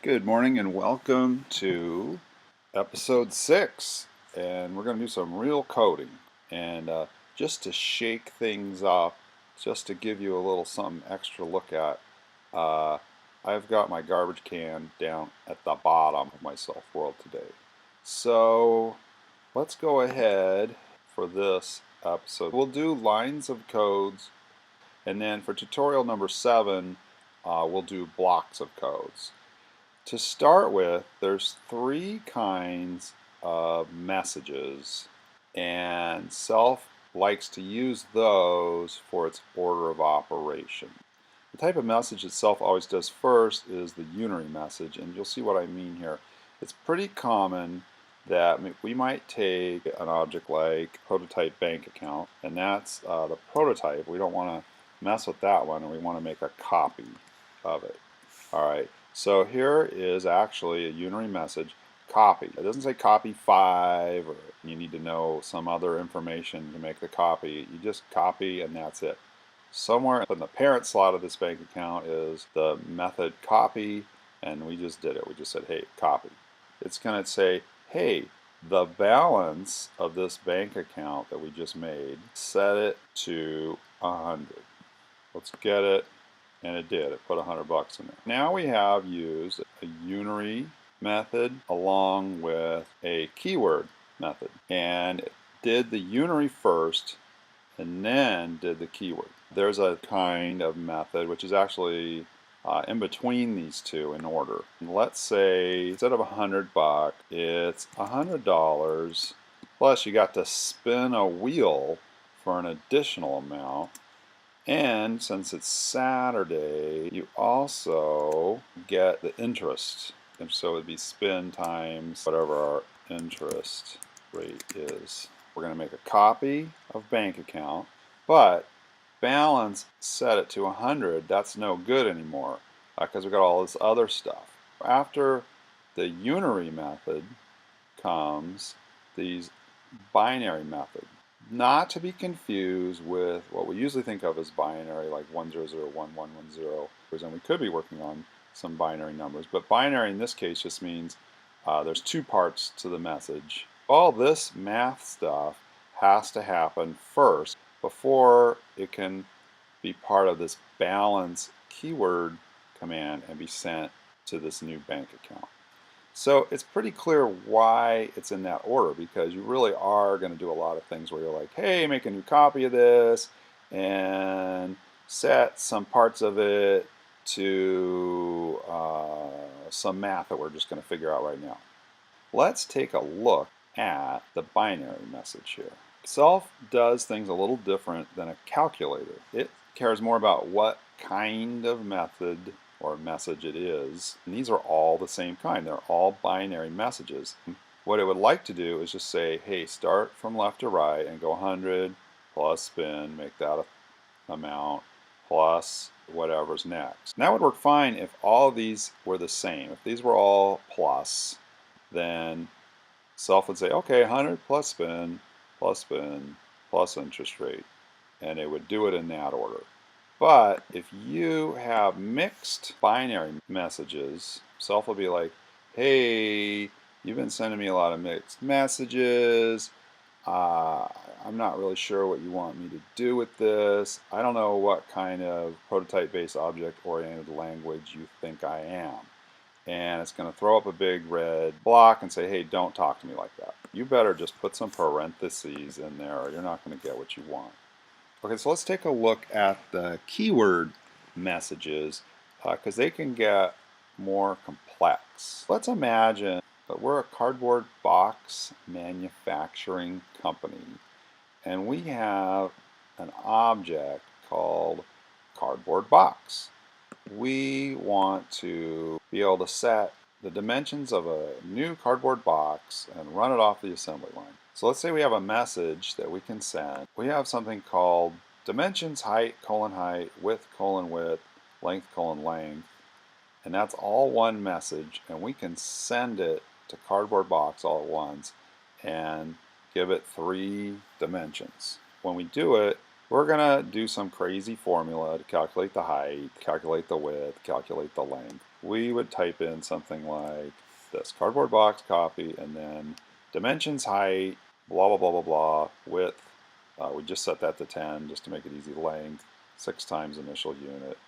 Good morning and welcome to episode 6. And we're going to do some real coding. And just to shake things up, just to give you a little something extra to look at, uh, I've got my garbage can down at the bottom of my self world today. So let's go ahead for this episode. We'll do lines of codes, and then for tutorial number 7, we'll do blocks of codes. To start with, there's three kinds of messages, and Self likes to use those for its order of operation. The type of message that Self always does first is the unary message, and you'll see what I mean here. It's pretty common that we might take an object like prototype bank account, and that's the prototype. We don't want to mess with that one, and we want to make a copy of it. All right, so here is actually a unary message, copy. It doesn't say copy 5 or you need to know some other information to make the copy. You just copy and that's it. Somewhere in the parent slot of this bank account is the method copy, and we just did it. We just said, hey, copy. It's going to say, hey, the balance of this bank account that we just made, set it to 100. Let's get it. And it did. It put $100 in there. Now we have used a unary method along with a keyword method. And it did the unary first and then did the keyword. There's a kind of method which is actually in between these two in order. And let's say instead of $100, it's $100 plus you got to spin a wheel for an additional amount. And since it's Saturday, you also get the interest. And so it would be spin times whatever our interest rate is. We're going to make a copy of bank account, but balance set it to 100. That's no good anymore because we got all this other stuff. After the unary method comes these binary method. Not to be confused with what we usually think of as binary, like 1001110, and we could be working on some binary numbers, but binary in this case just means there's two parts to the message. All this math stuff has to happen first before it can be part of this balance keyword command and be sent to this new bank account. So it's pretty clear why it's in that order, because you really are going to do a lot of things where you're like, hey, make a new copy of this and set some parts of it to some math that we're just going to figure out right now. Let's take a look at the binary message here. Self does things a little different than a calculator. It cares more about what kind of method or message it is. And these are all the same kind. They're all binary messages. What it would like to do is just say, hey, start from left to right and go 100 plus spin, make that amount, plus whatever's next. And that would work fine if all of these were the same. If these were all plus, then Self would say, okay, 100 plus spin, plus interest rate. And it would do it in that order. But if you have mixed binary messages, Self will be like, hey, you've been sending me a lot of mixed messages. I'm not really sure what you want me to do with this. I don't know what kind of prototype-based object-oriented language you think I am. And it's going to throw up a big red block and say, hey, don't talk to me like that. You better just put some parentheses in there or you're not going to get what you want. Okay, so let's take a look at the keyword messages because they can get more complex. Let's imagine that we're a cardboard box manufacturing company and we have an object called cardboard box. We want to be able to set the dimensions of a new cardboard box and run it off the assembly line. So let's say we have a message that we can send. We have something called dimensions height, width, length, length, and that's all one message, and we can send it to cardboard box all at once and give it 3 dimensions. When we do it, we're going to do some crazy formula to calculate the height, calculate the width, calculate the length. we would type in something like this: cardboard box copy, and then dimensions, height, blah, blah, blah, blah, blah, width. We just set that to 10 just to make it easy. Length, 6 times initial unit.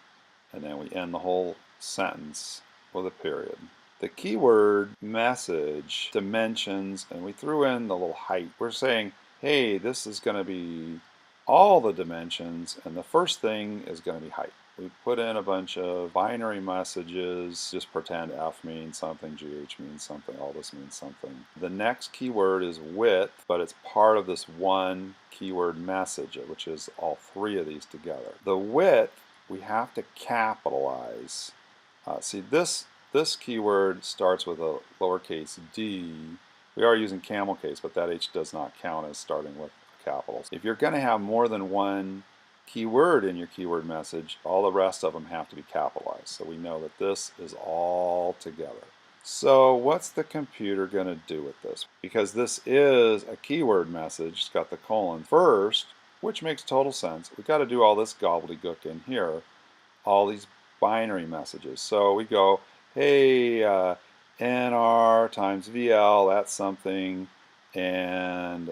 And then we end the whole sentence with a period. The keyword message, dimensions, and we threw in the little height. We're saying, hey, this is going to be all the dimensions, and the first thing is going to be height. We put in a bunch of binary messages, just pretend F means something, GH means something, all this means something. The next keyword is width, but it's part of this one keyword message, which is all 3 of these together. The width, we have to capitalize. See, this keyword starts with a lowercase d. We are using camel case, but that H does not count as starting with capitals. If you're going to have more than one keyword in your keyword message, all the rest of them have to be capitalized. So we know that this is all together. So what's the computer going to do with this? Because this is a keyword message, it's got the colon first, which makes total sense. We've got to do all this gobbledygook in here, all these binary messages. So we go, hey, NR times VL, that's something, and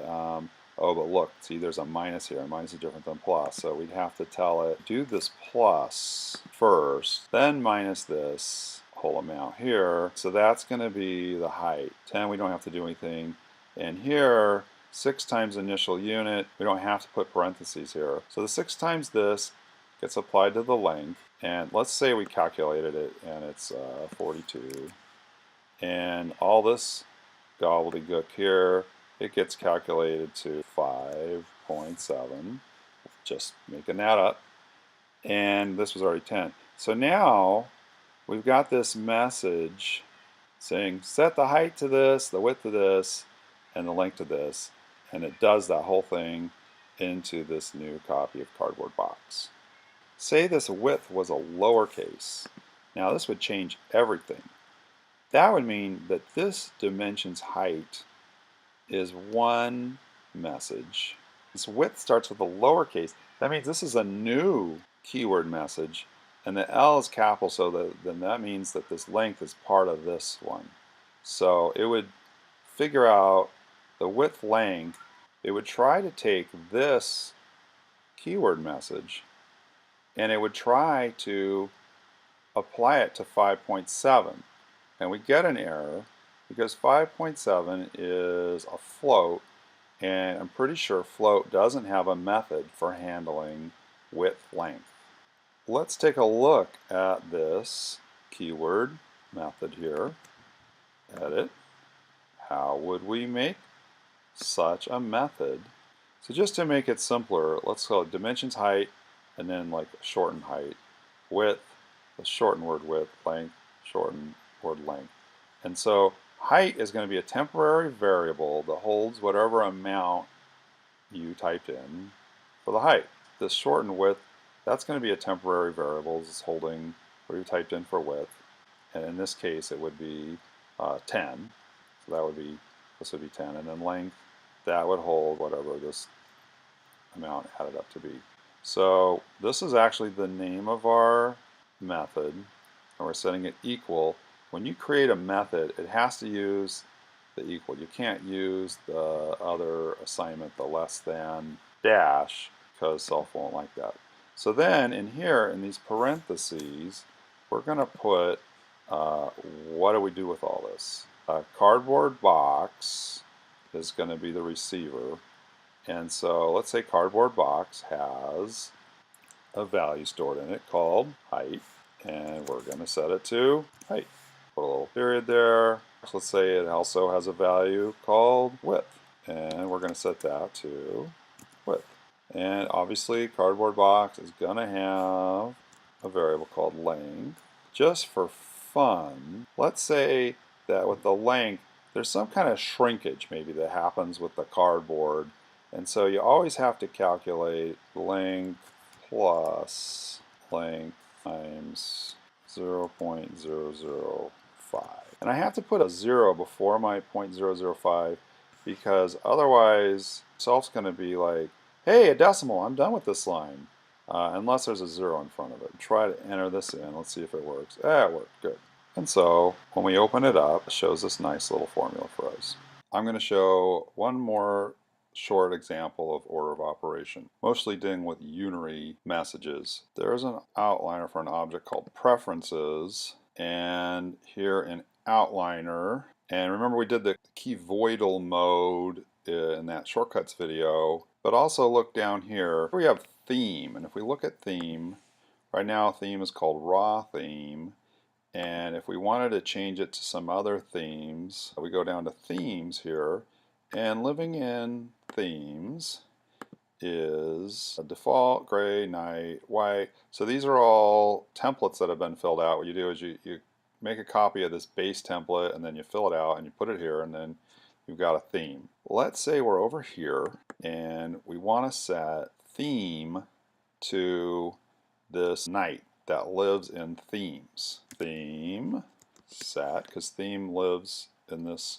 oh, but look, see, there's a minus here. A minus is different than plus, so we'd have to tell it, do this plus first, then minus this whole amount here. So that's going to be the height. 10, we don't have to do anything. And here, 6 times initial unit, we don't have to put parentheses here. So the 6 times this gets applied to the length, and let's say we calculated it, and it's 42. And all this gobbledygook here, it gets calculated to 5.7, just making that up, and this was already 10. So now we've got this message saying set the height to this, the width to this, and the length to this, and it does that whole thing into this new copy of Cardboard Box. Say this width was a lowercase. Now this would change everything. That would mean that this dimensions height is one message. This width starts with a lowercase. That means this is a new keyword message, and the L is capital, so then that means that this length is part of this one. So it would figure out the width length. It would try to take this keyword message, and it would try to apply it to 5.7. And we get an error because 5.7 is a float, and I'm pretty sure float doesn't have a method for handling width length. Let's take a look at this keyword method here. Edit. How would we make such a method? So just to make it simpler, let's call it dimensions height, and then like shorten height, width, the shorten word width, length, shorten word length. And so height is going to be a temporary variable that holds whatever amount you typed in for the height. This shortened width, that's going to be a temporary variable. It's holding what you typed in for width. And in this case, it would be 10. So that would be, this would be 10. And then length, that would hold whatever this amount added up to be. So this is actually the name of our method, and we're setting it equal. When you create a method, it has to use the equal. You can't use the other assignment, the less than dash, because self won't like that. So then in here, in these parentheses, we're going to put, what do we do with all this? Cardboard box is going to be the receiver. And so let's say cardboard box has a value stored in it called height, and we're going to set it to height. Put a little period there. Let's say it also has a value called width, and we're going to set that to width. And obviously cardboard box is going to have a variable called length. Just for fun, let's say that with the length there's some kind of shrinkage maybe that happens with the cardboard, and so you always have to calculate length plus length times 0.005. And I have to put a 0 before my 0.005 because otherwise self's going to be like, hey, a decimal, I'm done with this line. Unless there's a 0 in front of it. Try to enter this in. Let's see if it works. It worked. Good. And so when we open it up, it shows this nice little formula for us. I'm going to show one more short example of order of operation, mostly dealing with unary messages. There's an outliner for an object called preferences, and here in outliner, and remember we did the keyvoidal mode in that shortcuts video, but also look down here, we have theme, and if we look at theme, right now theme is called raw theme. And if we wanted to change it to some other themes, we go down to themes here, and living in themes is a default, gray, night, white. So these are all templates that have been filled out. What you do is you make a copy of this base template and then you fill it out and you put it here and then you've got a theme. Let's say we're over here and we want to set theme to this night that lives in themes. Theme set, because theme lives in this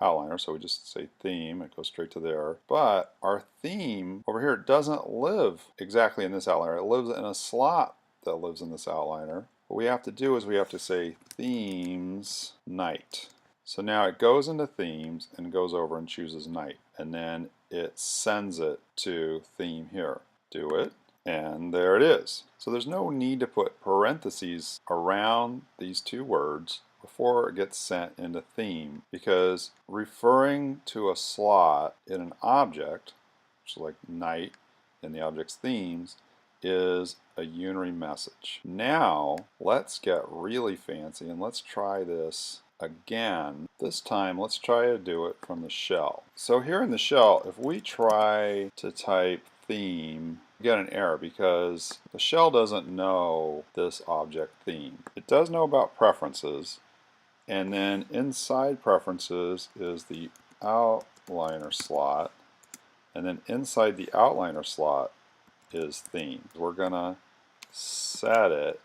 outliner, so we just say theme, it goes straight to there. But our theme over here doesn't live exactly in this outliner. It lives in a slot that lives in this outliner. What we have to do is we have to say themes night. So now it goes into themes and goes over and chooses night. And then it sends it to theme here. Do it. And there it is. So there's no need to put parentheses around these two words before it gets sent into theme, because referring to a slot in an object, which is like night in the object's themes, is a unary message. Now let's get really fancy and let's try this again. This time let's try to do it from the shell. So here in the shell, if we try to type theme, we get an error because the shell doesn't know this object theme. It does know about preferences, and then inside preferences is the outliner slot, and then inside the outliner slot is theme. We're gonna set it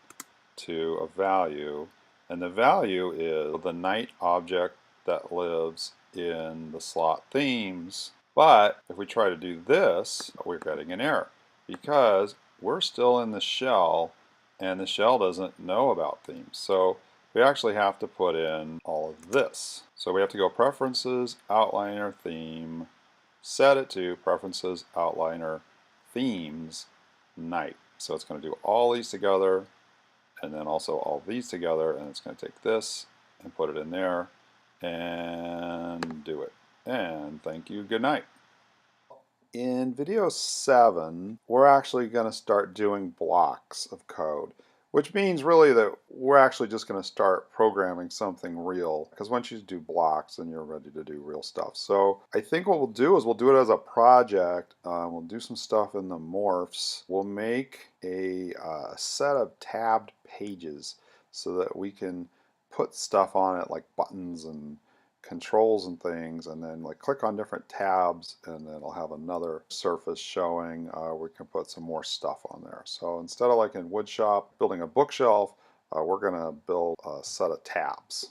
to a value, and the value is the night object that lives in the slot themes. But if we try to do this, we're getting an error because we're still in the shell and the shell doesn't know about themes. So we actually have to put in all of this. So we have to go preferences, outliner, theme, set it to preferences, outliner, themes, night. So it's going to do all these together and then also all these together, and it's going to take this and put it in there and do it. And thank you, good night. In video 7, we're actually going to start doing blocks of code, which means really that we're actually just going to start programming something real, because once you do blocks, then you're ready to do real stuff. So I think what we'll do is we'll do it as a project. We'll do some stuff in the morphs. We'll make a set of tabbed pages so that we can put stuff on it like buttons and controls and things, and then like click on different tabs, and then it'll have another surface showing. We can put some more stuff on there. So instead of like in Woodshop building a bookshelf, we're going to build a set of tabs.